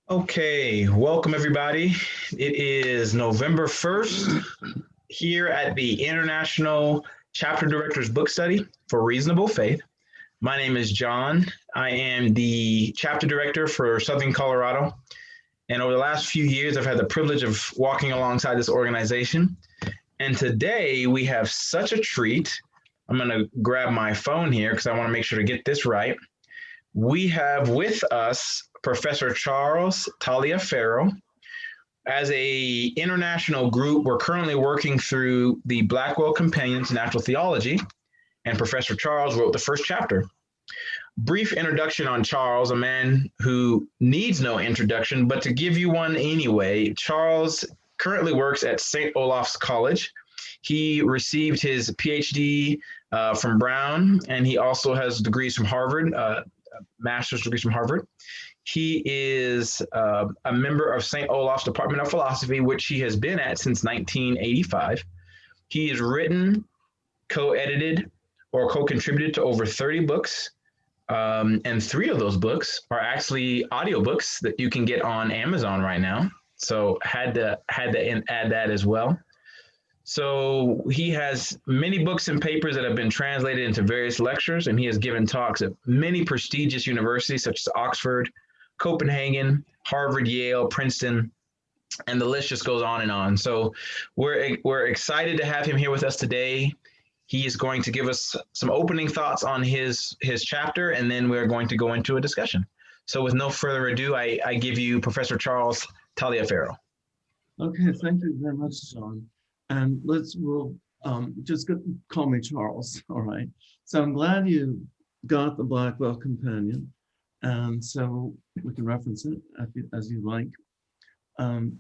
Okay, welcome everybody. It is November 1st here at the International Chapter Directors Book Study for Reasonable Faith. My name is John. I am the chapter director for Southern Colorado. And over the last few years, I've had the privilege of walking alongside this organization. And today we have such a treat. I'm going to grab my phone here because I want to make sure to get this right. We have with us Professor Charles Taliaferro. As a international group, we're currently working through the Blackwell Companion to Natural Theology, and Professor Charles wrote the first chapter. Brief introduction on Charles, a man who needs no introduction, but to give you one anyway, Charles currently works at St. Olaf's College. He received his Ph.D. From Brown, and he also has degrees from Harvard, master's degrees from Harvard. He is a member of St. Olaf's Department of Philosophy, which he has been at since 1985. He has written, co-edited, or co-contributed to over 30 books, and 3 of those books are actually audiobooks that you can get on Amazon right now. So had to add that as well. So he has many books and papers that have been translated into various lectures, and he has given talks at many prestigious universities such as Oxford, Copenhagen, Harvard, Yale, Princeton, and the list just goes on and on. So we're excited to have him here with us today. He is going to give us some opening thoughts on his chapter, and then we're going to go into a discussion. So with no further ado, I give you Professor Charles Taliaferro. Okay, thank you very much, John. And we'll just call me Charles, all right? So I'm glad you got the Blackwell Companion, and so we can reference it as you like. I'm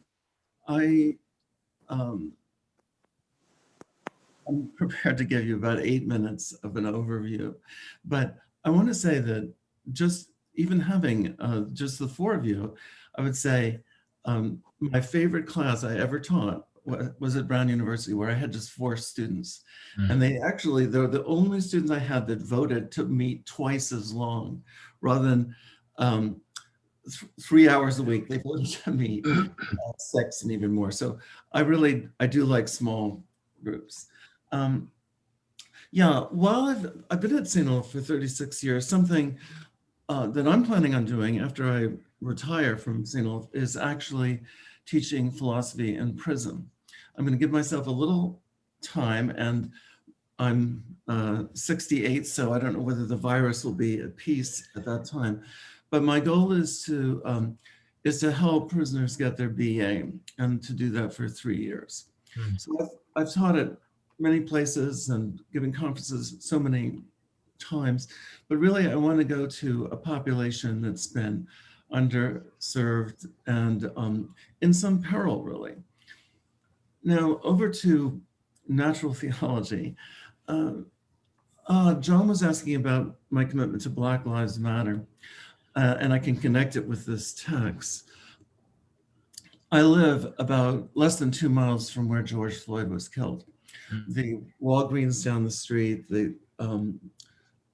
prepared to give you about 8 minutes of an overview, but I want to say that just even having just the 4 of you, I would say my favorite class I ever taught was at Brown University, where I had just 4 students. And they were the only students I had that voted to meet twice as long rather than 3 hours a week. They voted to meet 6 and even more. So I do like small groups. Yeah, while I've been at St. Olaf for 36 years, something that I'm planning on doing after I retire from St. Olaf is actually teaching philosophy in prison. I'm going to give myself a little time, and I'm 68, so I don't know whether the virus will be at peace at that time. But my goal is to help prisoners get their BA, and to do that for 3 years. So I've taught at many places and given conferences so many times, but really I want to go to a population that's been underserved and in some peril, really. Now, over to natural theology. John was asking about my commitment to Black Lives Matter, and I can connect it with this text. I live about less than 2 miles from where George Floyd was killed. The Walgreens down the street, the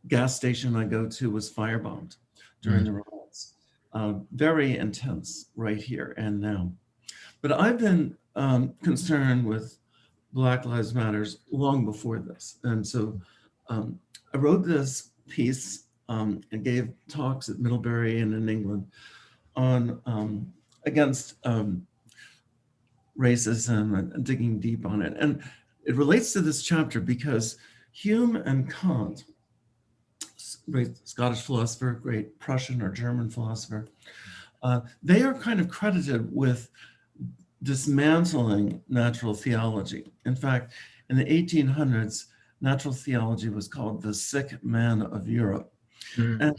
gas station I go to was firebombed during the riots. Very intense right here and now. But I've been concerned with Black Lives Matters long before this. And so I wrote this piece and gave talks at Middlebury and in England on against racism and digging deep on it. And it relates to this chapter because Hume and Kant, great Scottish philosopher, great Prussian or German philosopher, they are kind of credited with dismantling natural theology. In fact, in the 1800s, natural theology was called the sick man of Europe. And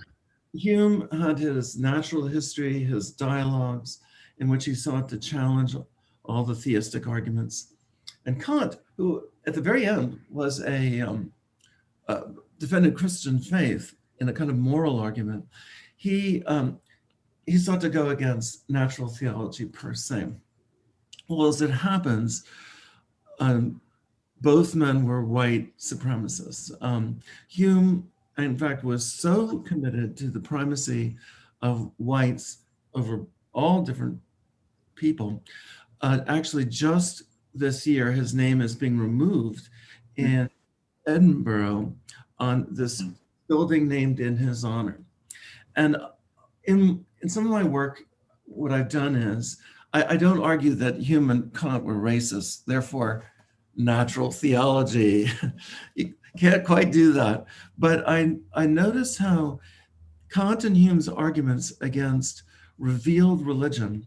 Hume had his natural history, his dialogues, in which he sought to challenge all the theistic arguments. And Kant, who at the very end was defended Christian faith in a kind of moral argument, he sought to go against natural theology per se. Well, as it happens, both men were white supremacists. Hume, in fact, was so committed to the primacy of whites over all different people. Actually, just this year, his name is being removed in Edinburgh on this building named in his honor. And in some of my work, what I've done is, I don't argue that Hume and Kant were racist, therefore natural theology. You can't quite do that. But I notice how Kant and Hume's arguments against revealed religion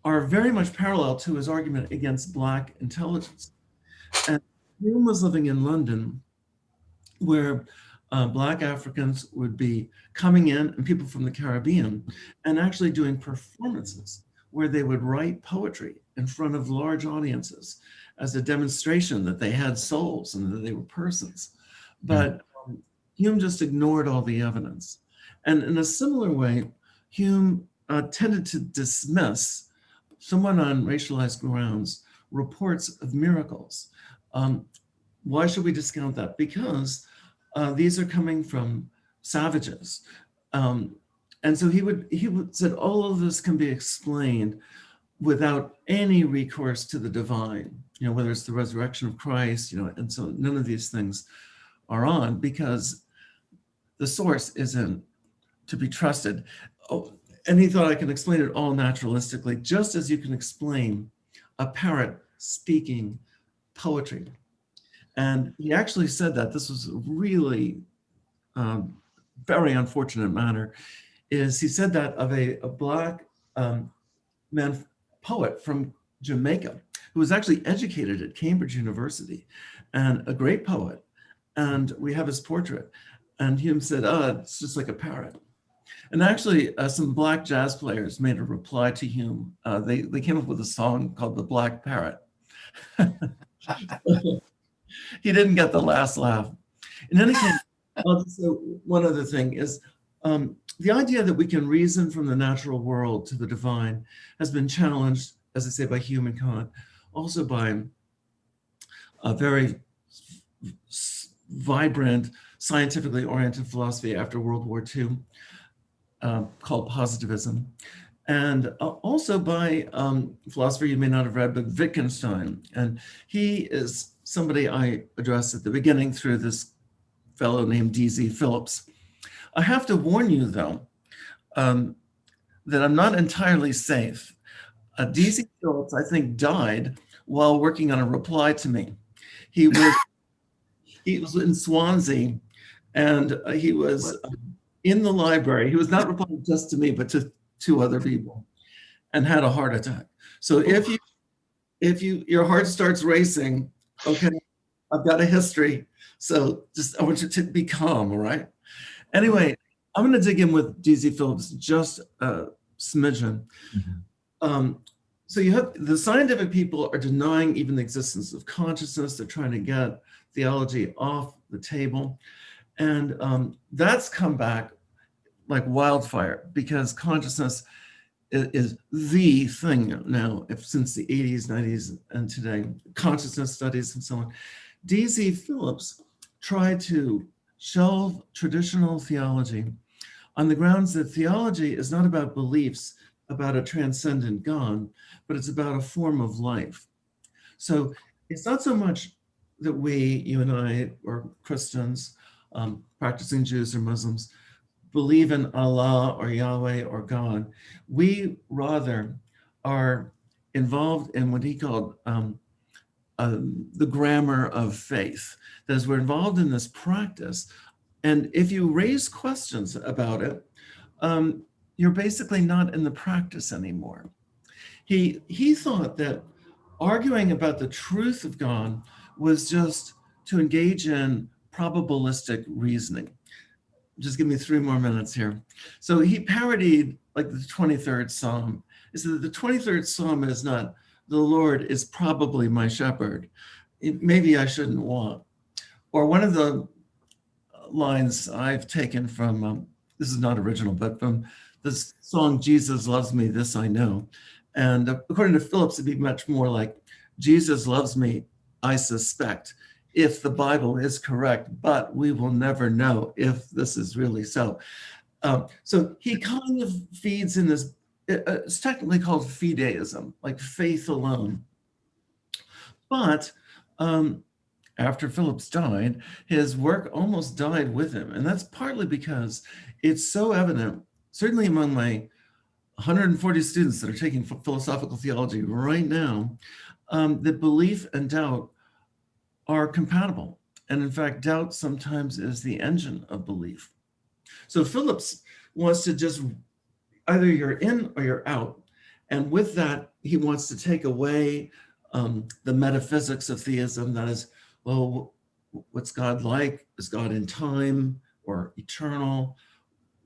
are very much parallel to his argument against Black intelligence. And Hume was living in London, where Black Africans would be coming in, and people from the Caribbean, and actually doing performances where they would write poetry in front of large audiences as a demonstration that they had souls and that they were persons. But Hume just ignored all the evidence. And in a similar way, Hume tended to dismiss, somewhat on racialized grounds, reports of miracles. Why should we discount that? Because these are coming from savages. And so he would said all of this can be explained without any recourse to the divine, whether it's the resurrection of Christ, and so none of these things are on because the source isn't to be trusted. Oh, and he thought I can explain it all naturalistically, just as you can explain a parrot speaking poetry. And he actually said that this was a really very unfortunate matter, is he said that of a Black man poet from Jamaica who was actually educated at Cambridge University and a great poet. And we have his portrait. And Hume said, it's just like a parrot. And actually, some Black jazz players made a reply to Hume. They came up with a song called The Black Parrot. He didn't get the last laugh. In any case, I'll just say one other thing is the idea that we can reason from the natural world to the divine has been challenged, as I say, by Hume and Kant, also by a very vibrant, scientifically oriented philosophy after World War II called positivism, and also by a philosopher you may not have read, but Wittgenstein. And he is somebody I addressed at the beginning through this fellow named D.Z. Phillips. I have to warn you, though, that I'm not entirely safe. D.Z. Phillips, I think, died while working on a reply to me. He was in Swansea, and he was in the library. He was not replying just to me, but to two other people, and had a heart attack. So if your heart starts racing, okay, I've got a history. So I want you to be calm, all right? Anyway, I'm going to dig in with D.Z. Phillips just a smidgen. Mm-hmm. So you have the scientific people are denying even the existence of consciousness. They're trying to get theology off the table. And that's come back like wildfire because consciousness is the thing now, since the 80s, 90s, and today, consciousness studies and so on. D.Z. Phillips tried to shelve traditional theology on the grounds that theology is not about beliefs about a transcendent God, but it's about a form of life. So it's not so much that you and I, or Christians, practicing Jews or Muslims, believe in Allah or Yahweh or God. We rather are involved in what he called the grammar of faith. That is, we're involved in this practice. And if you raise questions about it, you're basically not in the practice anymore. He thought that arguing about the truth of God was just to engage in probabilistic reasoning. Just give me 3 more minutes here. So he parodied like the 23rd Psalm. He said that the 23rd Psalm is not, the Lord is probably my shepherd. Maybe I shouldn't want. Or one of the lines I've taken from, this is not original, but from this song, Jesus Loves Me, This I Know. And according to Phillips, it'd be much more like, Jesus loves me, I suspect, if the Bible is correct, but we will never know if this is really so. So he kind of feeds in this it's technically called fideism, like faith alone. But after Phillips died, his work almost died with him. And that's partly because it's so evident, certainly among my 140 students that are taking philosophical theology right now, that belief and doubt are compatible. And in fact, doubt sometimes is the engine of belief. So Phillips wants to just, either you're in or you're out. And with that, he wants to take away the metaphysics of theism. That is, well, what's God like? Is God in time or eternal?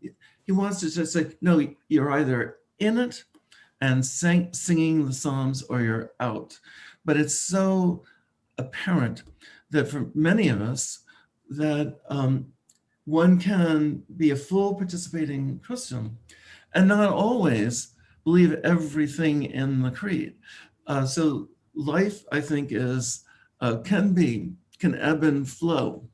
He wants to just say, no, you're either in it and singing the Psalms or you're out. But it's so apparent that for many of us that one can be a full participating Christian and not always believe everything in the creed. So life, I think, is can ebb and flow.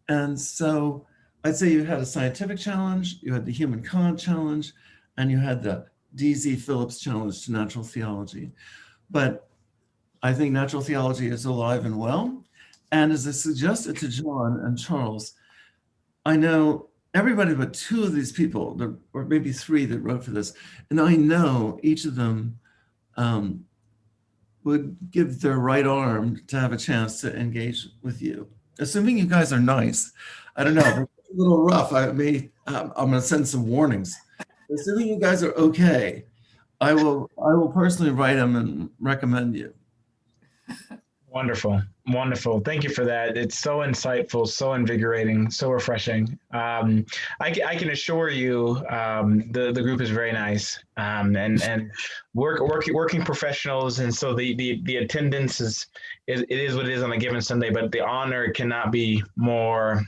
And so I'd say you had a scientific challenge, you had the Hume and Kant challenge, and you had the D.Z. Phillips challenge to natural theology. But I think natural theology is alive and well. And as I suggested to John and Charles, I know everybody but two of these people, or maybe three that wrote for this, and I know each of them would give their right arm to have a chance to engage with you. Assuming you guys are nice. I don't know, it's a little rough. I'm gonna send some warnings. Assuming you guys are okay, I will personally write them and recommend you. Wonderful. Wonderful. Thank you for that. It's so insightful, so invigorating, so refreshing. I can assure you the group is very nice and working professionals. And so the attendance is what it is on a given Sunday, but the honor cannot be more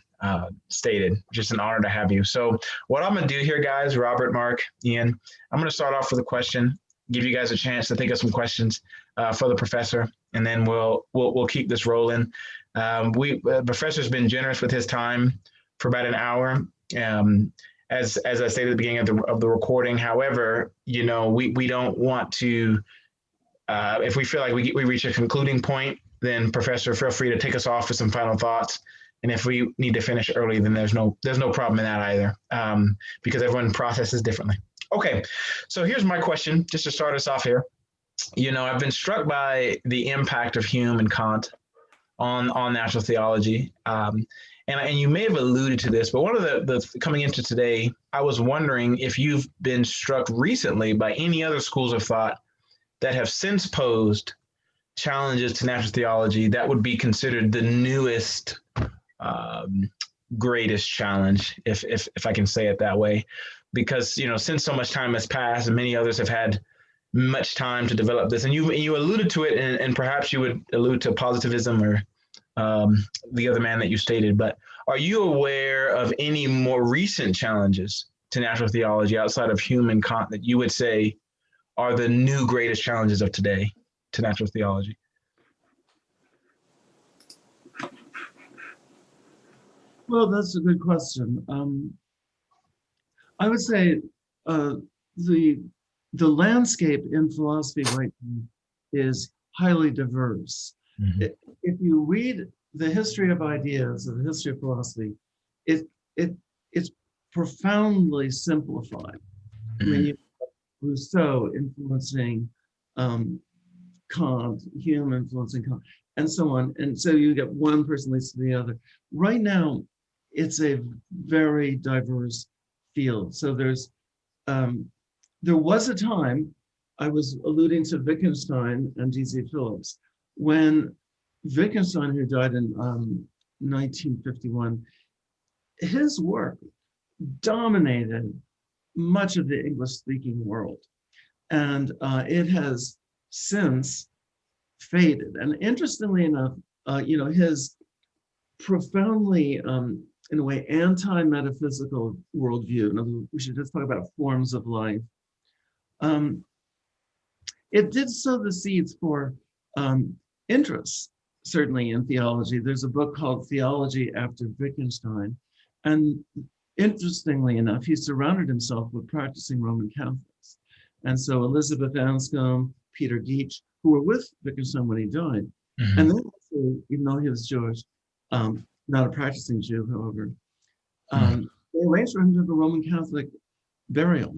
stated. Just an honor to have you. So what I'm going to do here, guys, Robert, Mark, Ian, I'm going to start off with a question, give you guys a chance to think of some questions for the professor, and then we'll keep this rolling. Professor's been generous with his time for about an hour, as I stated at the beginning of the recording. However, we don't want to. If we feel like we reach a concluding point, then Professor, feel free to take us off with some final thoughts. And if we need to finish early, then there's no problem in that either, because everyone processes differently. Okay, so here's my question, just to start us off here. I've been struck by the impact of Hume and Kant on natural theology. And you may have alluded to this, but one of the coming into today, I was wondering if you've been struck recently by any other schools of thought that have since posed challenges to natural theology that would be considered the newest, greatest challenge, if I can say it that way. Because, since so much time has passed and many others have had much time to develop this, and you alluded to it, and perhaps you would allude to positivism or the other man that you stated, but are you aware of any more recent challenges to natural theology outside of Hume and Kant that you would say are the new greatest challenges of today to natural theology? Well, that's a good question. I would say the landscape in philosophy right now is highly diverse. Mm-hmm. If you read the history of ideas, or the history of philosophy, it's profoundly simplified. Mm-hmm. I mean, you have Rousseau influencing Kant, Hume influencing Kant, and so on. And so you get one person leads to the other. Right now, it's a very diverse field. So there was a time, I was alluding to Wittgenstein and D.Z. Phillips, when Wittgenstein, who died in 1951, his work dominated much of the English-speaking world. And it has since faded. And interestingly enough, his profoundly, in a way, anti-metaphysical worldview, in other words, we should just talk about forms of life, it did sow the seeds for interest, certainly in theology. There's a book called Theology after Wittgenstein. And interestingly enough, he surrounded himself with practicing Roman Catholics. And so Elizabeth Anscombe, Peter Geach, who were with Wittgenstein when he died, and then even though he was Jewish, not a practicing Jew, however, they arranged for him to have a Roman Catholic burial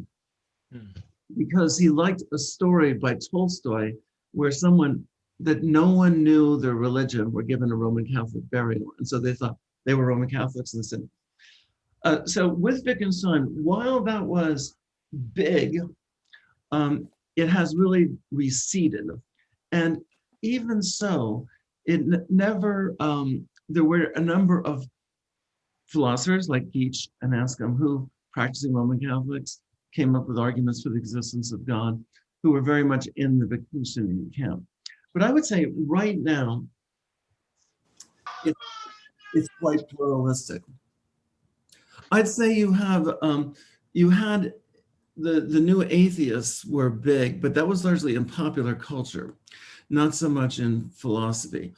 because he liked a story by Tolstoy where someone that no one knew their religion were given a Roman Catholic burial. And so they thought they were Roman Catholics and said, so with Wittgenstein, while that was big, it has really receded. And even so, it never, there were a number of philosophers like Geach and Anscombe who, practicing Roman Catholics, came up with arguments for the existence of God, who were very much in the Wittgensteinian camp. But I would say right now, it's quite pluralistic. I'd say you had the new atheists were big, but that was largely in popular culture, not so much in philosophy.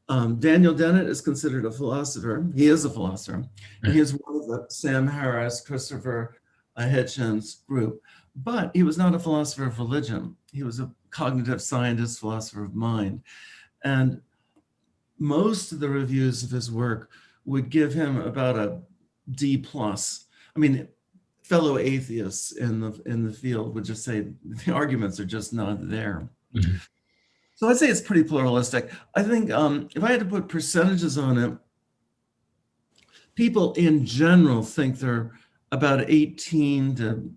Daniel Dennett is considered a philosopher. He is a philosopher, and he is one of the Sam Harris, Christopher Hitchens group, but he was not a philosopher of religion. He was a cognitive scientist, philosopher of mind. And most of the reviews of his work would give him about a D+. I mean, fellow atheists in the field would just say the arguments are just not there. So I'd say it's pretty pluralistic. I think if I had to put percentages on it, people in general think they're about 18 to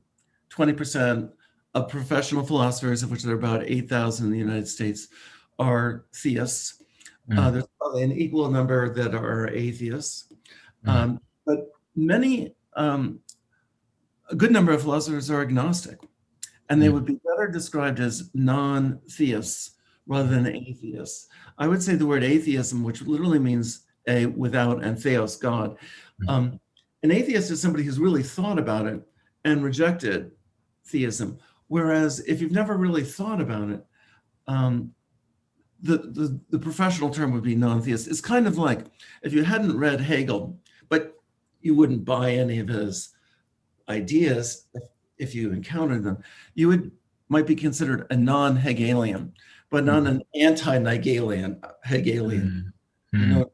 20% of professional philosophers, of which there are about 8,000 in the United States, are theists. There's probably an equal number that are atheists. But many, a good number of philosophers are agnostic, and they would be better described as non-theists rather than atheists. I would say the word atheism, which literally means a without and theos, God. An atheist is somebody who's really thought about it and rejected theism. Whereas if you've never really thought about it, the professional term would be non-theist. It's kind of like if you hadn't read Hegel, but you wouldn't buy any of his ideas if you encountered them, you might be considered a non-Hegelian, but not an anti-Hegelian. You know?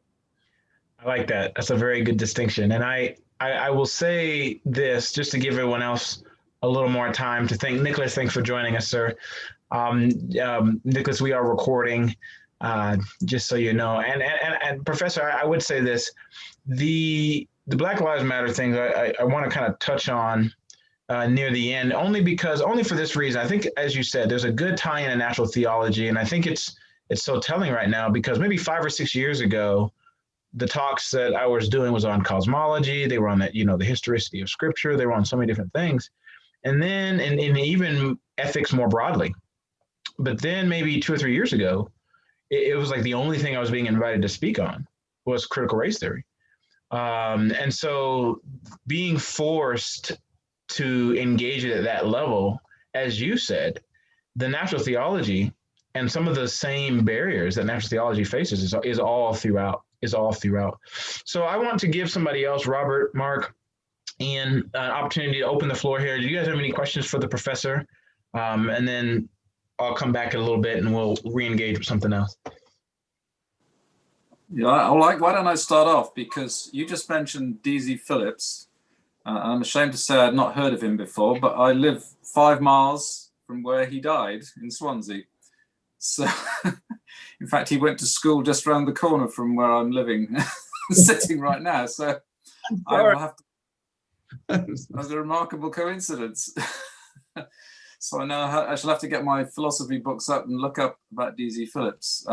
I like that. That's a very good distinction. And I will say this just to give everyone else a little more time to think. Nicholas, thanks for joining us, sir. Nicholas, we are recording, just so you know. And Professor, I would say this: the Black Lives Matter thing I want to kind of touch on near the end, only for this reason. I think, as you said, there's a good tie-in in natural theology, and I think it's so telling right now because maybe 5 or 6 years ago, the talks that I was doing was on cosmology. They were on the historicity of Scripture. They were on so many different things, and then in even ethics more broadly. But then maybe 2 or 3 years ago, it was like the only thing I was being invited to speak on was critical race theory. And so being forced to engage it at that level, as you said, the natural theology and some of the same barriers that natural theology faces is all throughout. So I want to give somebody else, Robert, Mark, Ian, an opportunity to open the floor here. Do you guys have any questions for the professor? And then I'll come back in a little bit and we'll re-engage with something else. Yeah, why don't I start off, because you just mentioned D.Z. Phillips. I'm ashamed to say I'd not heard of him before, but I live 5 miles from where he died in Swansea. So, in fact, he went to school just around the corner from where I'm living, sitting right now. So I will have to, that's a remarkable coincidence. So I know I shall have to get my philosophy books up and look up about D.Z. Phillips.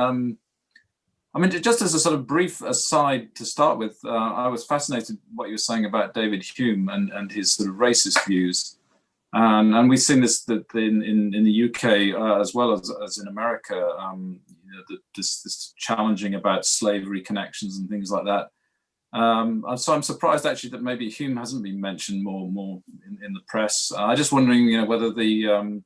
I mean, just as a sort of brief aside to start with, I was fascinated what you were saying about David Hume and his sort of racist views. And we've seen this in the UK as well as in America, this challenging about slavery connections and things like that. So I'm surprised actually that maybe Hume hasn't been mentioned more in the press. I'm just wondering, whether the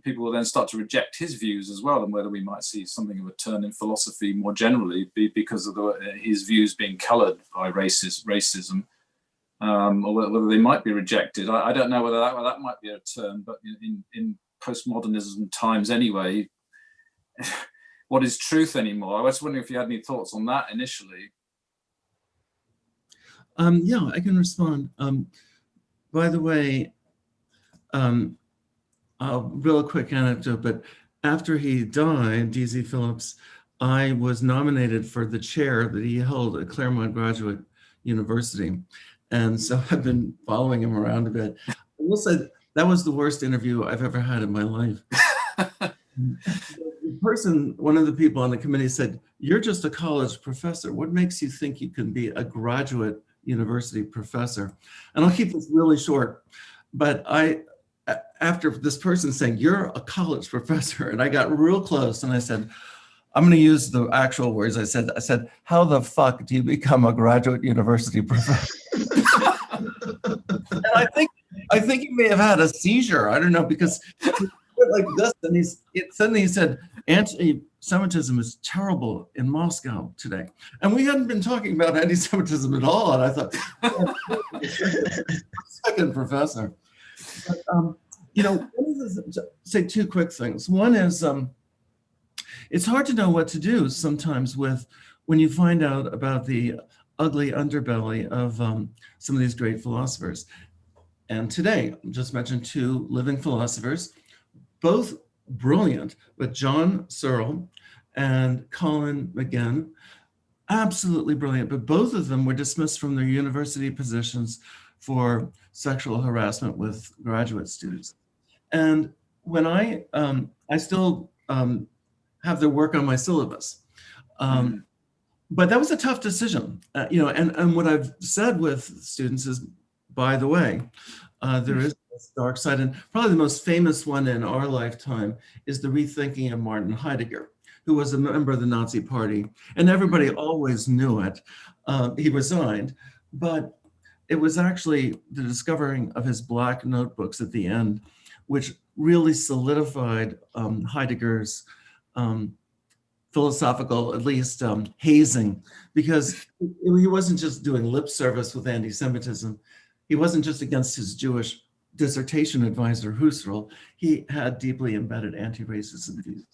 people will then start to reject his views as well, and whether we might see something of a turn in philosophy more generally because of his views being coloured by racism, or whether they might be rejected. I don't know whether that might be a turn, but in postmodernism times anyway. What is truth anymore? I was wondering if you had any thoughts on that initially. Yeah, I can respond. By the way, a real quick anecdote, but after he died, D.Z. Phillips, I was nominated for the chair that he held at Claremont Graduate University. And so I've been following him around a bit. I will say that was the worst interview I've ever had in my life. The person, one of the people on the committee said, "You're just a college professor. What makes you think you can be a graduate university professor?" And I'll keep this really short, but after this person saying, "You're a college professor," and I got real close and I said, I'm going to use the actual words I said, "How the fuck do you become a graduate university professor?" And I think he may have had a seizure. I don't know, because he went like this, and suddenly he said, "Anti-Semitism is terrible in Moscow today." And we hadn't been talking about anti-Semitism at all. And I thought, second professor. But, say two quick things. One is, it's hard to know what to do sometimes when you find out about the ugly underbelly of some of these great philosophers. And today, I just mentioned two living philosophers, both brilliant, but John Searle and Colin McGinn, absolutely brilliant, but both of them were dismissed from their university positions for sexual harassment with graduate students. And when I still have their work on my syllabus. But that was a tough decision, and what I've said with students is, by the way, there is this dark side, and probably the most famous one in our lifetime is the rethinking of Martin Heidegger, who was a member of the Nazi Party, and everybody always knew it. He resigned, but it was actually the discovering of his black notebooks at the end, which really solidified Heidegger's philosophical, at least hazing, because he wasn't just doing lip service with anti-Semitism. He wasn't just against his Jewish dissertation advisor, Husserl. He had deeply embedded anti-racism views.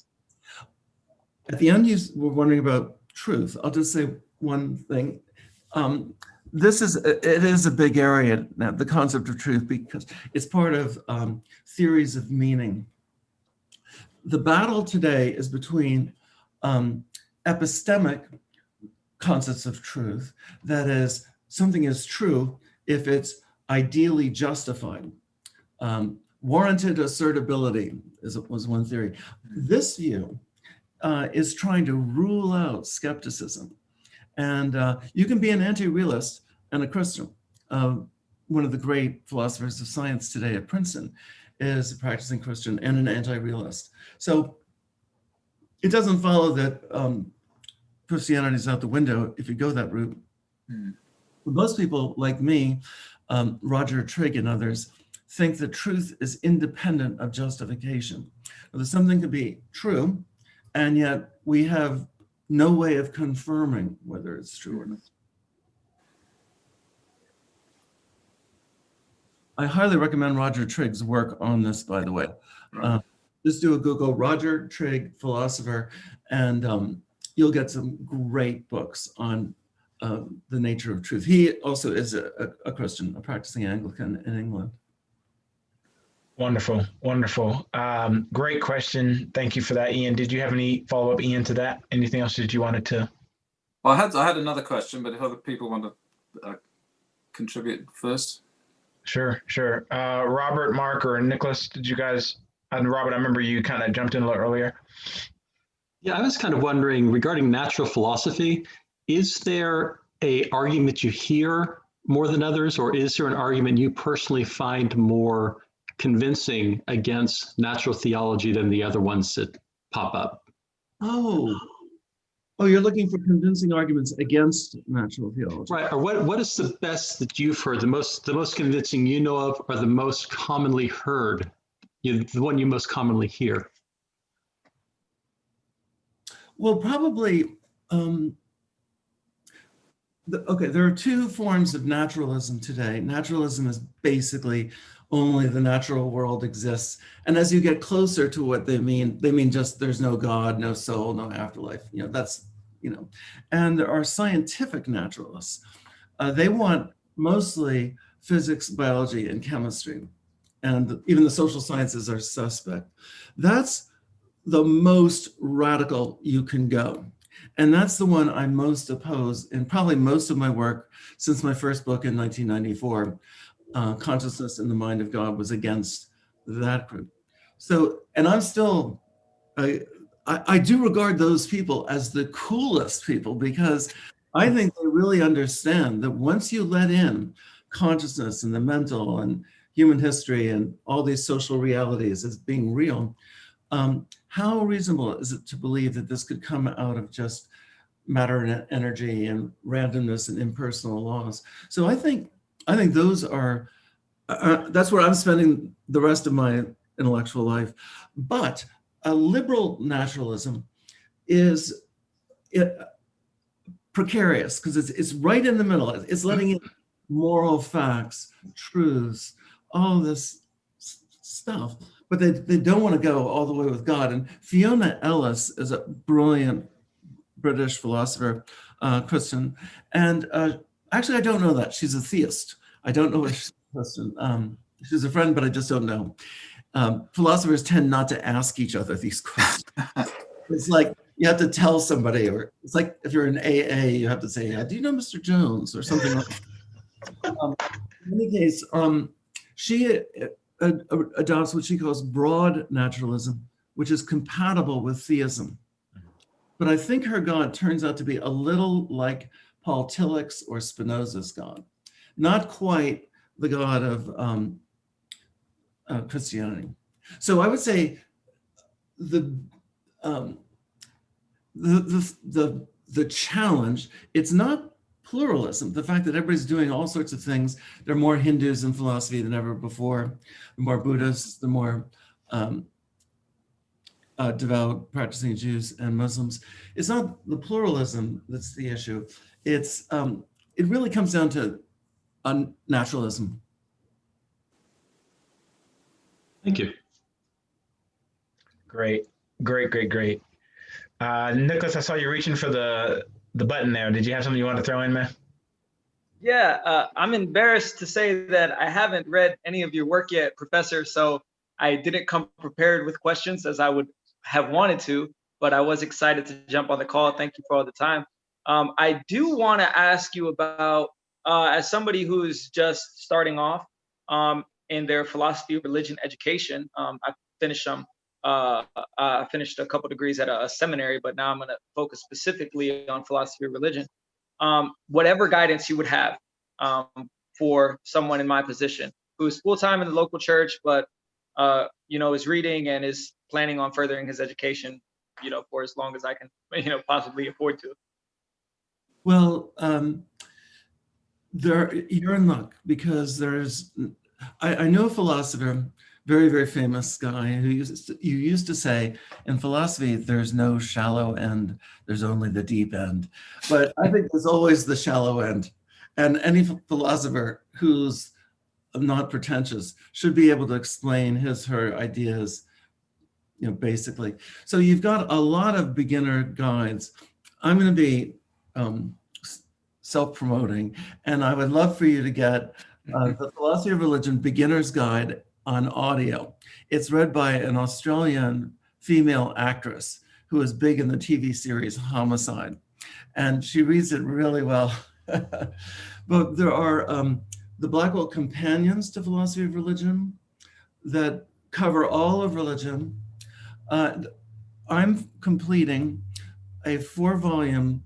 At the end, you were wondering about truth. I'll just say one thing. It is a big area now, the concept of truth, because it's part of theories of meaning. The battle today is between epistemic concepts of truth, that is, something is true if it's ideally justified. Warranted assertability was one theory. This view is trying to rule out skepticism. And you can be an anti-realist and a Christian. One of the great philosophers of science today at Princeton is a practicing Christian and an anti-realist. So it doesn't follow that Christianity is out the window if you go that route. But most people, like me, Roger Trigg and others, think that truth is independent of justification. That something could be true, and yet we have no way of confirming whether it's true or not. I highly recommend Roger Trigg's work on this, by the way. Just do a Google Roger Trigg philosopher, and you'll get some great books on the nature of truth. He also is a Christian, a practicing Anglican in England. Wonderful, wonderful. Great question. Thank you for that, Ian. Did you have any follow-up, Ian, to that? Anything else that you wanted to? Well, I had another question, but if other people want to contribute first. Sure. Robert, Mark, or Nicholas, did you guys? And Robert, I remember you kind of jumped in a little earlier. Yeah, I was kind of wondering regarding natural philosophy, is there an argument you hear more than others, or is there an argument you personally find more convincing against natural theology than the other ones that pop up? Oh, you're looking for convincing arguments against natural theology. Right, or what is the best that you've heard, the most convincing you know of, or the most commonly heard, the one you most commonly hear? Well, probably, there are two forms of naturalism today. Naturalism is basically only the natural world exists. And as you get closer to what they mean just there's no God, no soul, no afterlife. That's, and there are scientific naturalists. They want mostly physics, biology, and chemistry. And even the social sciences are suspect. That's the most radical you can go. And that's the one I most oppose in probably most of my work since my first book in 1994, Consciousness in the Mind of God, was against that group. So, and I'm still, I do regard those people as the coolest people, because I think they really understand that once you let in consciousness and the mental and human history and all these social realities as being real, how reasonable is it to believe that this could come out of just matter and energy and randomness and impersonal laws? So I think those are, that's where I'm spending the rest of my intellectual life. But a liberal naturalism is precarious because it's right in the middle. It's letting in moral facts, truths, all this stuff, but they don't want to go all the way with God. And Fiona Ellis is a brilliant British philosopher, Christian. And actually, I don't know that. She's a theist. I don't know if she's a Christian. She's a friend, but I just don't know. Philosophers tend not to ask each other these questions. It's like you have to tell somebody, or it's like if you're in AA, you have to say, do you know Mr. Jones, or something like that. In any case, she adopts what she calls broad naturalism, which is compatible with theism. But I think her God turns out to be a little like Paul Tillich's or Spinoza's God, not quite the God of Christianity. So I would say the challenge, it's not pluralism, the fact that everybody's doing all sorts of things. There are more Hindus in philosophy than ever before, the more Buddhists, the more devout practicing Jews and Muslims. It's not the pluralism that's the issue. It's it really comes down to naturalism. Thank you. Great. Nicholas, I saw you reaching for the button there. Did you have something you want to throw in, man? Yeah, I'm embarrassed to say that I haven't read any of your work yet, Professor, so I didn't come prepared with questions as I would have wanted to, but I was excited to jump on the call. Thank you for all the time. I do want to ask you about, as somebody who's just starting off in their philosophy of religion education, I finished I finished a couple degrees at a seminary, but now I'm going to focus specifically on philosophy of religion. Whatever guidance you would have for someone in my position who's full-time in the local church, but is reading and is planning on furthering his education, for as long as I can, possibly afford to. Well, you're in luck, because I know a philosopher, very, very famous guy, who used to say, in philosophy, there's no shallow end, there's only the deep end. But I think there's always the shallow end. And any philosopher who's not pretentious should be able to explain her ideas, basically. So you've got a lot of beginner guides. I'm going to be self-promoting, and I would love for you to get the Philosophy of Religion Beginner's Guide on audio. It's read by an Australian female actress who is big in the TV series Homicide, and she reads it really well. But there are the Blackwell Companions to Philosophy of Religion that cover all of religion. I'm completing a 4-volume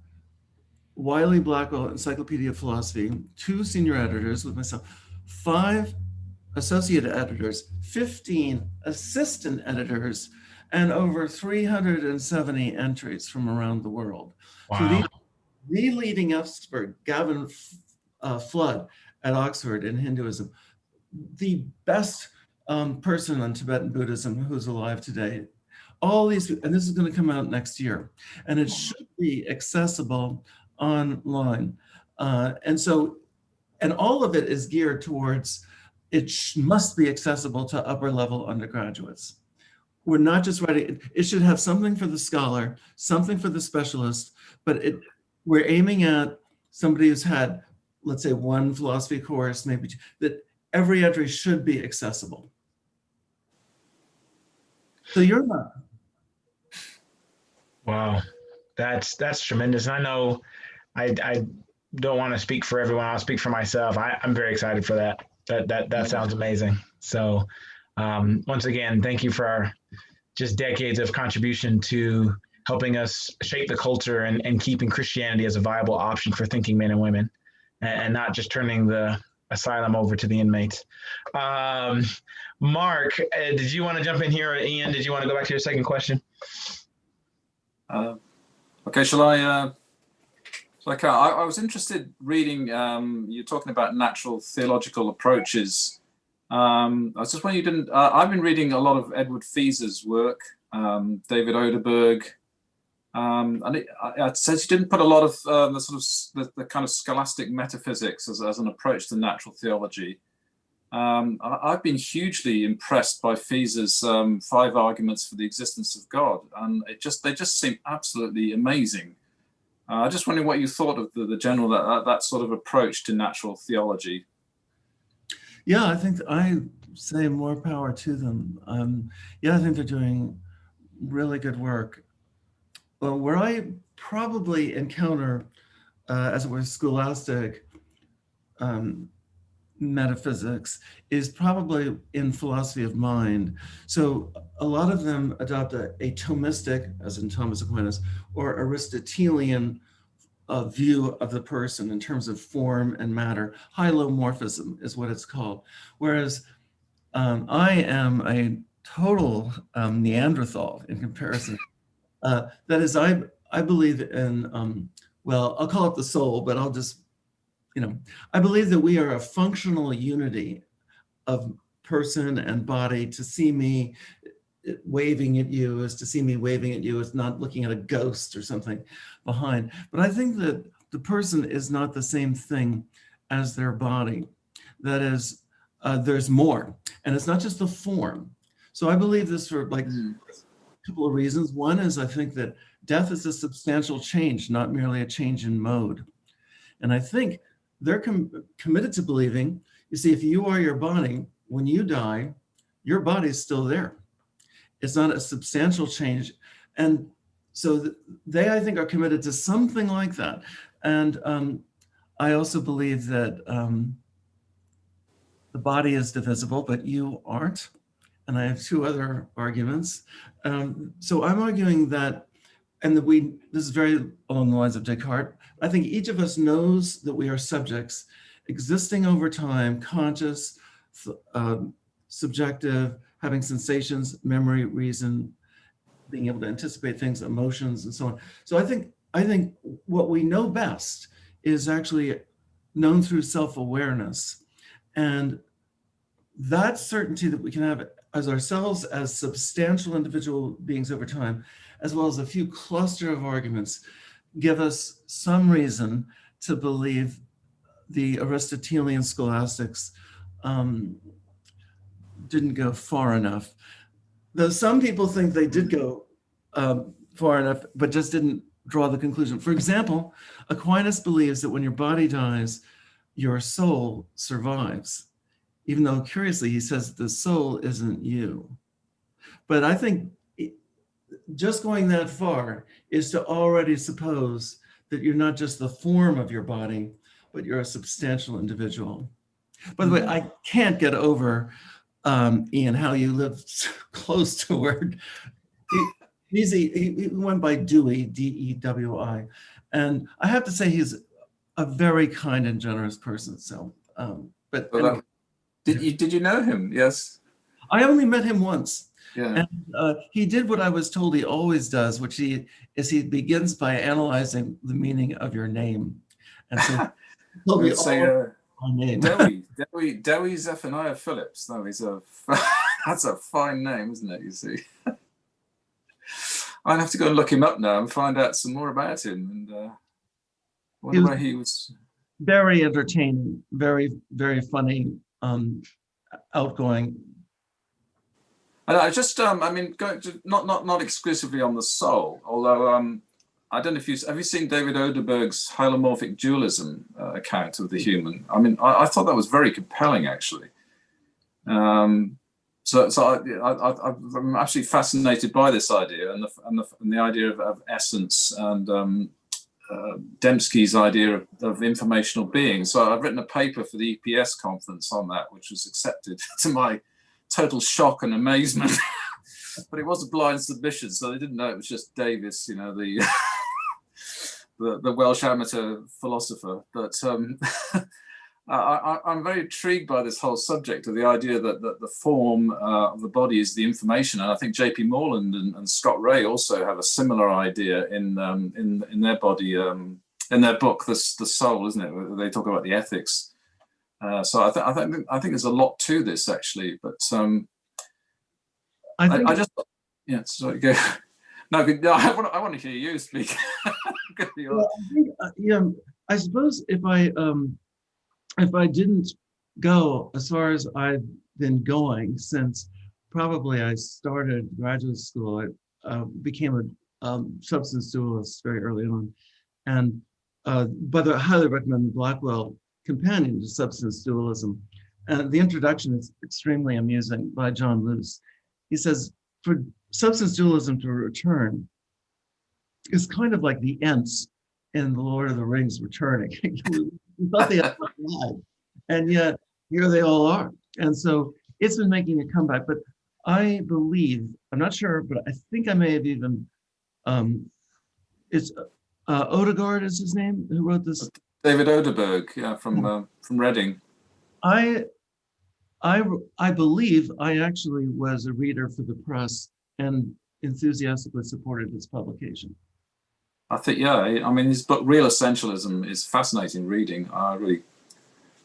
Wiley Blackwell Encyclopedia of Philosophy, 2 senior editors with myself, 5 associate editors, 15 assistant editors, and over 370 entries from around the world. Wow. So the leading expert, Gavin Flood at Oxford in Hinduism, the best person on Tibetan Buddhism who's alive today. All these, and this is going to come out next year, and it should be accessible online. And all of it is geared towards it must be accessible to upper level undergraduates. We're not just writing, it should have something for the scholar, something for the specialist, but we're aiming at somebody who's had, let's say, one philosophy course, maybe two, that every entry should be accessible. So you're not. Wow, that's tremendous. And I know I don't want to speak for everyone. I'll speak for myself. I'm very excited for that. That sounds amazing. So once again, thank you for our just decades of contribution to helping us shape the culture and keeping Christianity as a viable option for thinking men and women, and not just turning the asylum over to the inmates. Mark, did you want to jump in here, or Ian, did you want to go back to your second question? Okay, shall I was interested reading, you're talking about natural theological approaches. I was just wondering, you didn't, I've been reading a lot of Edward Feser's work, David Oderberg, and it says you didn't put a lot of the sort of the kind of scholastic metaphysics as an approach to natural theology. I've been hugely impressed by Feser's 5 arguments for the existence of God, and they just seem absolutely amazing. I just wondering what you thought of the general that sort of approach to natural theology. Yeah, I think I say more power to them. Yeah, I think they're doing really good work. Well, where I probably encounter, as it were, scholastic metaphysics is probably in philosophy of mind. So a lot of them adopt a Thomistic, as in Thomas Aquinas, or Aristotelian view of the person in terms of form and matter. Hylomorphism is what it's called. Whereas I am a total Neanderthal in comparison. That is, I believe in, well, I'll call it the soul, but I'll just, I believe that we are a functional unity of person and body. To see me waving at you is to see me waving at you. It's not looking at a ghost or something behind. But I think that the person is not the same thing as their body. That is, there's more. And it's not just the form. So I believe this for like a couple of reasons. One is I think that death is a substantial change, not merely a change in mode. And I think they're committed to believing, you see, if you are your body, when you die, your body's still there. It's not a substantial change. And so they, I think, are committed to something like that. And I also believe that the body is divisible, but you aren't. And I have 2 other arguments. So I'm arguing that, and that this is very along the lines of Descartes, I think each of us knows that we are subjects existing over time, conscious, subjective, having sensations, memory, reason, being able to anticipate things, emotions, and so on. So I think what we know best is actually known through self-awareness. And that certainty that we can have as ourselves as substantial individual beings over time, as well as a few cluster of arguments, give us some reason to believe the Aristotelian scholastics didn't go far enough. Though some people think they did go far enough, but just didn't draw the conclusion. For example, Aquinas believes that when your body dies, your soul survives, even though curiously he says the soul isn't you. But I think just going that far is to already suppose that you're not just the form of your body, but you're a substantial individual. By the way, I can't get over, Ian, how you live close to where he went by Dewey, D-E-W-I. And I have to say he's a very kind and generous person. So, but anyway. Did you know him? Yes. I only met him once. Yeah. And he did what I was told he always does, which he begins by analyzing the meaning of your name. And so he told me all my name. Dewi Zephaniah Phillips. No, that's a fine name, isn't it? You see. I'd have to go and look him up now and find out some more about him. And wonder where he was. Very entertaining, very, very funny. outgoing. I just, I mean, going to, not exclusively on the soul, although I don't know if have you seen David Oderberg's Hylomorphic Dualism account of the human? I mean, I thought that was very compelling, actually. I'm absolutely fascinated by this idea and the idea of essence and Dembski's idea of informational being. So I've written a paper for the EPS conference on that, which was accepted to my total shock and amazement. But it was a blind submission, so they didn't know it was just Davis, you know, the the Welsh amateur philosopher. But I'm very intrigued by this whole subject of the idea that the form of the body is the information, and I think J.P. Moreland and Scott Ray also have a similar idea in their body, in their book, the Soul, isn't it? They talk about the ethics. So I think there's a lot to this, actually. But I just, yeah, sorry, go. No, I want to hear you speak. Well, I suppose if I didn't go as far as I've been going since probably I started graduate school, I became a substance dualist very early on. And by the way, I highly recommend the Blackwell Companion to Substance Dualism. And the introduction is extremely amusing by John Luce. He says, for substance dualism to return, is kind of like the Ents in The Lord of the Rings returning. We thought they had died, and yet here they all are. And so it's been making a comeback. But I believe, I'm not sure, but I think I may have even, it's Odegaard is his name, who wrote this. David Oderberg, yeah, from Reading. I believe I actually was a reader for the press and enthusiastically supported its publication. I think, yeah, I mean, his book, Real Essentialism, is fascinating reading. I really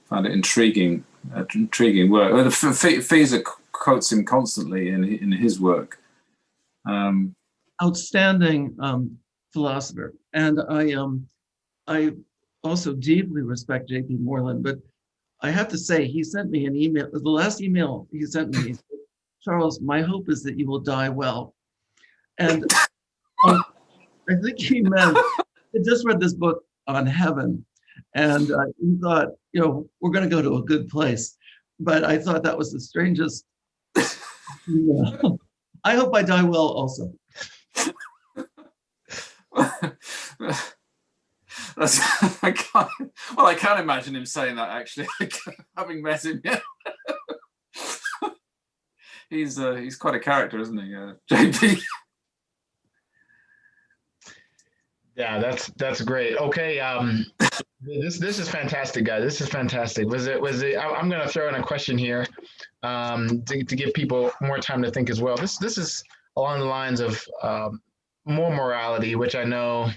found it intriguing work. Fieser quotes him constantly in his work. Outstanding philosopher. And I also deeply respect J.P. Moreland, but I have to say, he sent me an email. The last email he sent me, he said, Charles, my hope is that you will die well. And I think he meant, I just read this book on heaven, and he thought, you know, we're going to go to a good place. But I thought that was the strangest. I hope I die well also. I can't imagine him saying that, actually, having met him. Yeah. He's quite a character, isn't he, JP? Yeah, that's great. Okay, this is fantastic, guys. This is fantastic. Was it? I'm going to throw in a question here to give people more time to think as well. This is along the lines of more morality, which I know.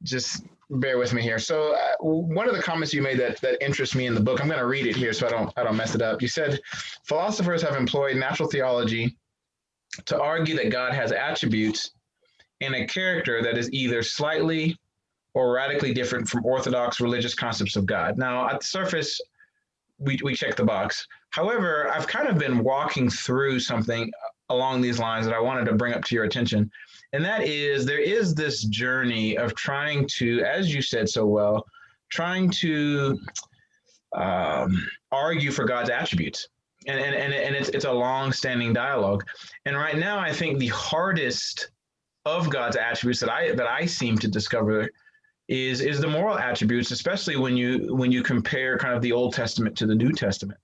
Just bear with me here. So one of the comments you made that interests me in the book, I'm going to read it here so I don't mess it up. You said, philosophers have employed natural theology to argue that God has attributes and a character that is either slightly or radically different from orthodox religious concepts of God. Now, at the surface, we check the box. However, I've kind of been walking through something along these lines that I wanted to bring up to your attention. And that is, there is this journey of trying to, as you said so well, trying to argue for God's attributes. And it's a long-standing dialogue. And right now, I think the hardest of God's attributes that I seem to discover is the moral attributes, especially when you compare kind of the Old Testament to the New Testament.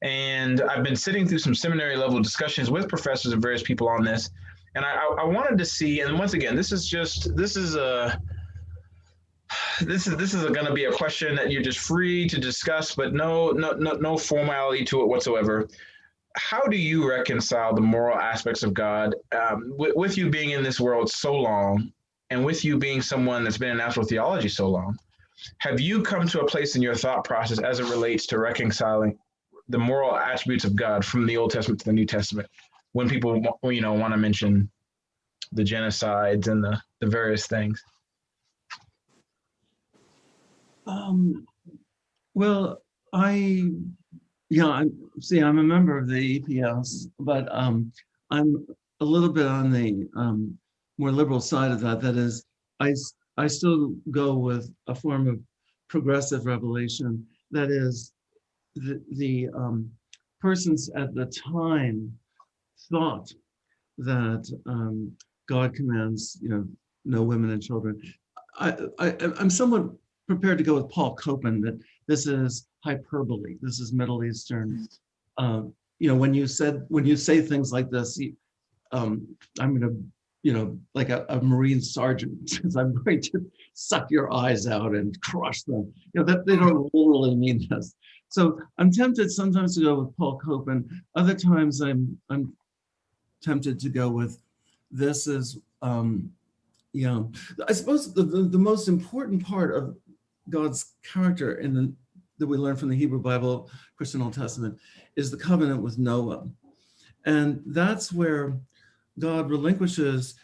And I've been sitting through some seminary level discussions with professors and various people on this. And I wanted to see, and once again, this is going to be a question that you're just free to discuss, but no formality to it whatsoever. How do you reconcile the moral aspects of God with you being in this world so long, and with you being someone that's been in natural theology so long? Have you come to a place in your thought process as it relates to reconciling the moral attributes of God from the Old Testament to the New Testament, when people, want to mention the genocides and the various things? Well, I Yeah, I'm a member of the EPS, but I'm a little bit on the more liberal side of that. That is, I still go with a form of progressive revelation. That is, the persons at the time thought that God commands, no women and children. I'm somewhat prepared to go with Paul Copan that this is hyperbole. This is Middle Eastern. When you say things like this, I'm going to, like a Marine sergeant, says, I'm going to suck your eyes out and crush them. That they don't literally mean this. So I'm tempted sometimes to go with Paul Copan. Other times I'm tempted to go with this is, I suppose the most important part of God's character that we learn from the Hebrew Bible, Christian Old Testament, is the covenant with Noah. And that's where God relinquishes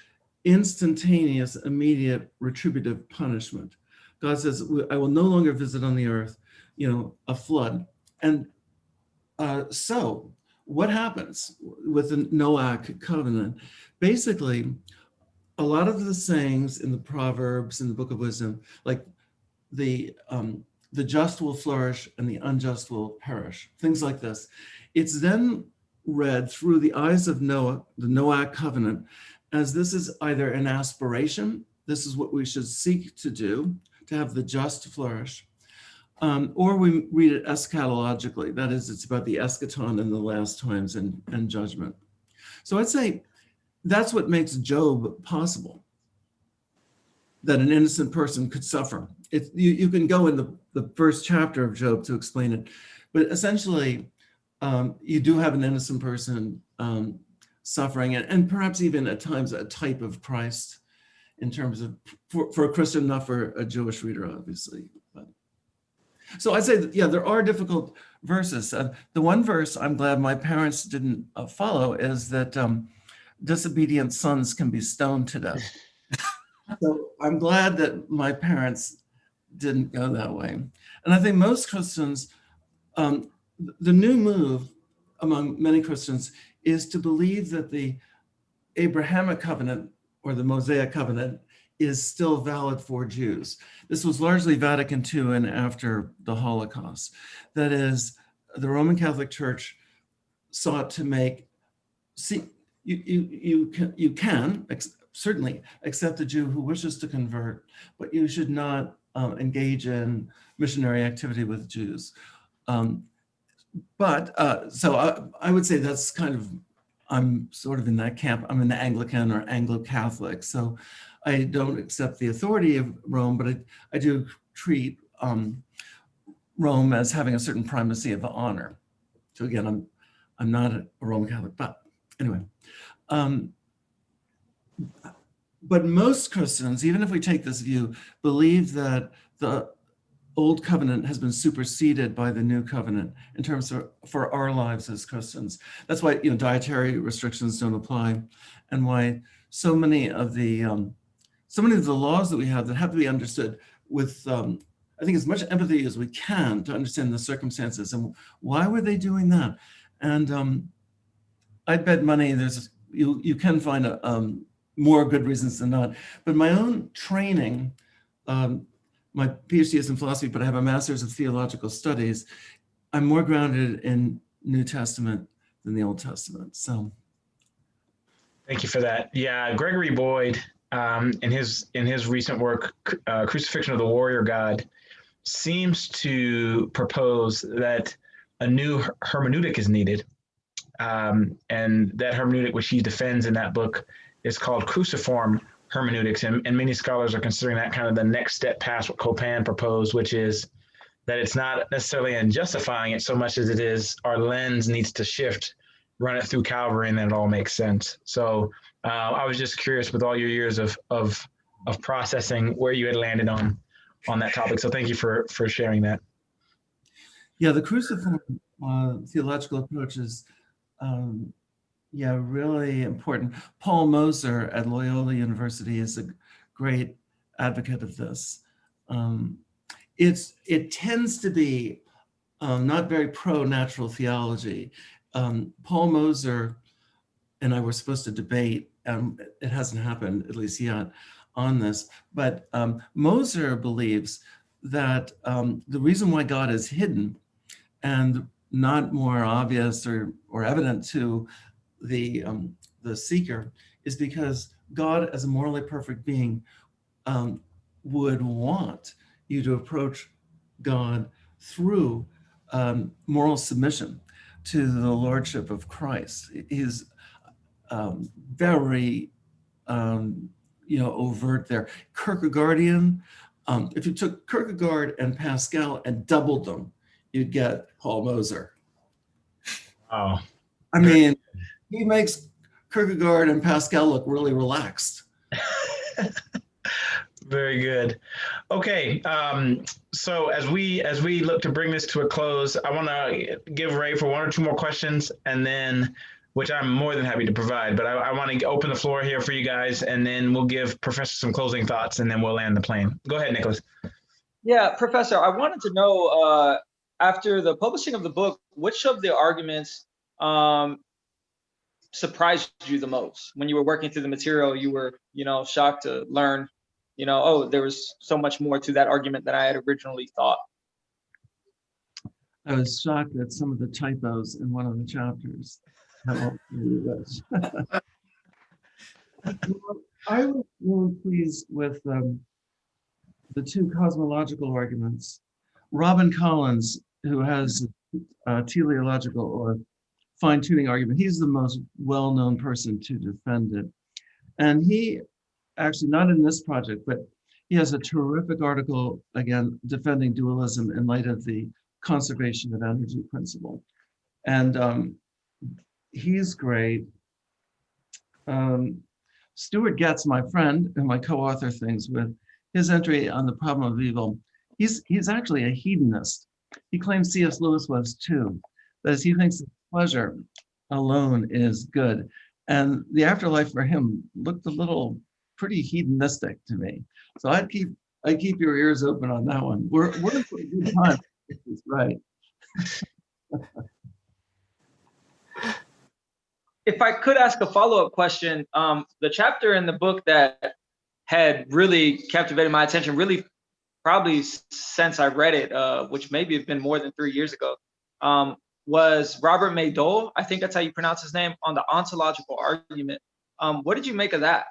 instantaneous, immediate, retributive punishment. God says, I will no longer visit on the earth, a flood. And so what happens with the Noahic covenant? Basically, a lot of the sayings in the Proverbs, in the Book of Wisdom, like the just will flourish and the unjust will perish, things like this. It's then read through the eyes of Noah, the Noahic covenant, as this is either an aspiration, this is what we should seek to do, to have the just flourish, or we read it eschatologically. That is, it's about the eschaton and the last times and judgment. So I'd say that's what makes Job possible, that an innocent person could suffer. You can go in the first chapter of Job to explain it, but essentially you do have an innocent person suffering, and perhaps even at times a type of Christ in terms of, for a Christian, not for a Jewish reader, obviously. But, so I'd say that, yeah, there are difficult verses. The one verse I'm glad my parents didn't follow is that disobedient sons can be stoned to death. So I'm glad that my parents didn't go that way. And I think most Christians, the new move among many Christians is to believe that the Abrahamic covenant or the Mosaic covenant is still valid for Jews. This was largely Vatican II and after the Holocaust. That is, the Roman Catholic Church sought to make, you can certainly accept a Jew who wishes to convert, but you should not engage in missionary activity with Jews. So I would say that's kind of, I'm sort of in that camp. I'm in the Anglican or Anglo-Catholic. So I don't accept the authority of Rome, but I do treat Rome as having a certain primacy of honor. So again, I'm not a Roman Catholic, but anyway. But most Christians, even if we take this view, believe that the old covenant has been superseded by the new covenant in terms of for our lives as Christians. That's why dietary restrictions don't apply, and why so many of the laws that we have that have to be understood with I think as much empathy as we can to understand the circumstances and why were they doing that. And I'd bet money you can find more good reasons than not. But my own training, my PhD is in philosophy, but I have a master's of theological studies. I'm more grounded in New Testament than the Old Testament. So, thank you for that. Yeah, Gregory Boyd, in his recent work, Crucifixion of the Warrior God, seems to propose that a new hermeneutic is needed, and that hermeneutic, which he defends in that book, is called cruciform hermeneutics, and many scholars are considering that kind of the next step past what Copan proposed, which is that it's not necessarily in justifying it so much as it is our lens needs to shift, run it through Calvary, and then it all makes sense. So I was just curious with all your years of processing where you had landed on that topic. So thank you for sharing that. Yeah, the cruciform theological approach is really important. Paul Moser at Loyola University is a great advocate of this. It tends to be not very pro-natural theology. Paul Moser and I were supposed to debate, it hasn't happened, at least yet, on this, but Moser believes that the reason why God is hidden and not more obvious or evident to the seeker is because God, as a morally perfect being, would want you to approach God through moral submission to the lordship of Christ. He's very overt there. Kierkegaardian, if you took Kierkegaard and Pascal and doubled them, you'd get Paul Moser. Wow. I mean, he makes Kierkegaard and Pascal look really relaxed. Very good. Okay, so as we look to bring this to a close, I want to give Ray for one or two more questions, and then, which I'm more than happy to provide, but I want to open the floor here for you guys, and then we'll give Professor some closing thoughts, and then we'll land the plane. Go ahead, Nicholas. Yeah, Professor, I wanted to know, after the publishing of the book, which of the arguments surprised you the most? When you were working through the material, you were, shocked to learn, oh, there was so much more to that argument than I had originally thought. I was shocked at some of the typos in one of the chapters. I was really pleased with the two cosmological arguments. Robin Collins, who has a teleological or fine-tuning argument, he's the most well-known person to defend it. And he actually, not in this project, but he has a terrific article, again, defending dualism in light of the conservation of energy principle. And he's great. Stuart Getz, my friend, whom I co-author things with, his entry on the problem of evil, he's actually a hedonist. He claims C.S. Lewis was too. That is, he thinks that pleasure alone is good. And the afterlife for him looked a little pretty hedonistic to me. So I'd keep your ears open on that one. We're in for a good time. Right. If I could ask a follow-up question, the chapter in the book that had really captivated my attention, really probably since I read it, which maybe have been more than 3 years ago, was Robert Maydole, I think that's how you pronounce his name, on the ontological argument. What did you make of that?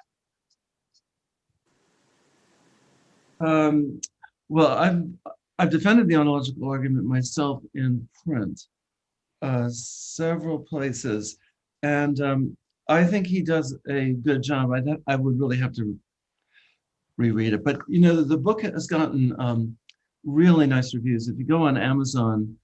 Well, I've defended the ontological argument myself in print, several places, and I think he does a good job. I would really have to reread it, but the book has gotten really nice reviews. If you go on Amazon,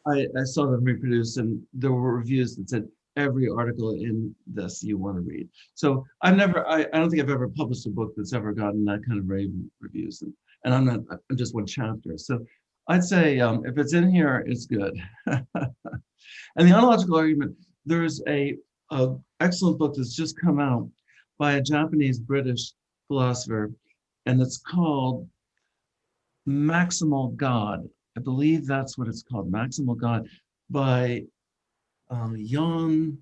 I saw them reproduced, and there were reviews that said every article in this you want to read. So I don't think I've ever published a book that's ever gotten that kind of rave reviews, and I'm just one chapter. So I'd say if it's in here, it's good. And the ontological argument, there's a excellent book that's just come out by a Japanese-British philosopher, and it's called Maximal God. I believe that's what it's called, Maximal God, by Jan,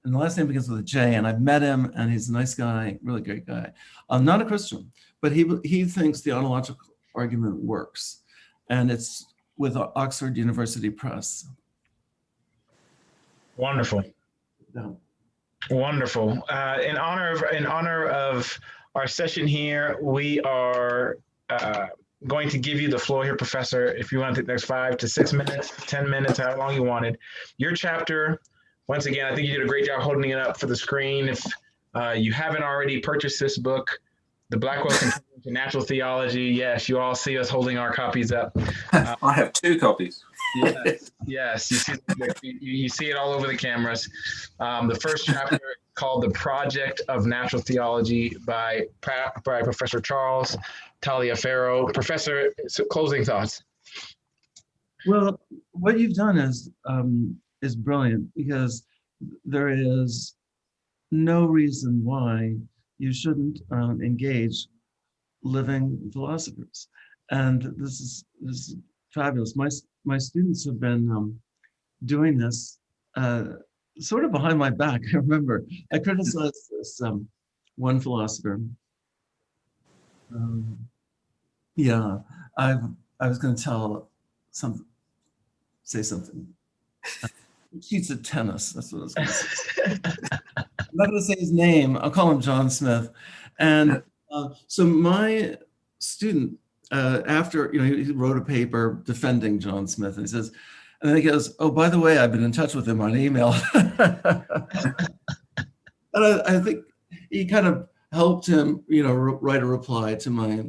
and the last name begins with a J, and I've met him, and he's a nice guy, really great guy. Not a Christian, but he thinks the ontological argument works, and it's with Oxford University Press. Wonderful. Yeah. Wonderful. In honor of our session here, we are going to give you the floor here, Professor. If you want to take the next 5 to 6 minutes, 10 minutes, however long you wanted. Your chapter, once again, I think you did a great job holding it up for the screen. If you haven't already purchased this book, The Blackwell Companion to Natural Theology, yes, you all see us holding our copies up. I have 2 copies. Yes, you see it all over the cameras. The first chapter called The Project of Natural Theology by Professor Charles Taliaferro. Professor, closing thoughts. Well, what you've done is brilliant, because there is no reason why you shouldn't engage living philosophers. And this is fabulous. My students have been doing this sort of behind my back. I remember I criticized this one philosopher. Yeah, I was going to say something. He cheats at tennis. That's what I was going to say. I'm not going to say his name. I'll call him John Smith. And so my student, after he wrote a paper defending John Smith, and he says, and then he goes, "Oh, by the way, I've been in touch with him on email." And I think he kind of helped him, write a reply to my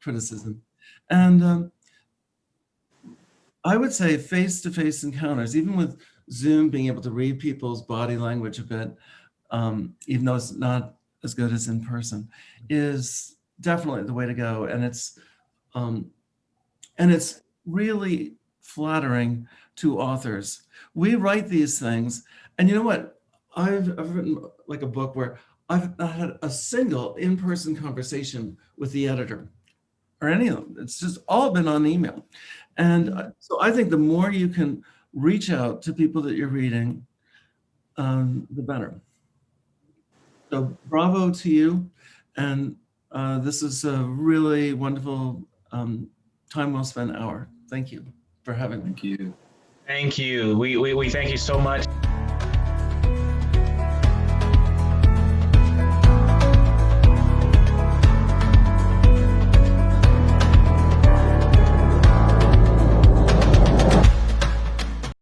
criticism. And I would say face-to-face encounters, even with Zoom being able to read people's body language a bit, even though it's not as good as in person, is definitely the way to go. And it's really flattering to authors. We write these things, and you know what? I've written like a book where I've not had a single in-person conversation with the editor or any of them. It's just all been on email. And so I think the more you can reach out to people that you're reading, the better. So bravo to you. And this is a really wonderful time well spent hour. Thank you for having me. Thank you. Thank you. We thank you so much.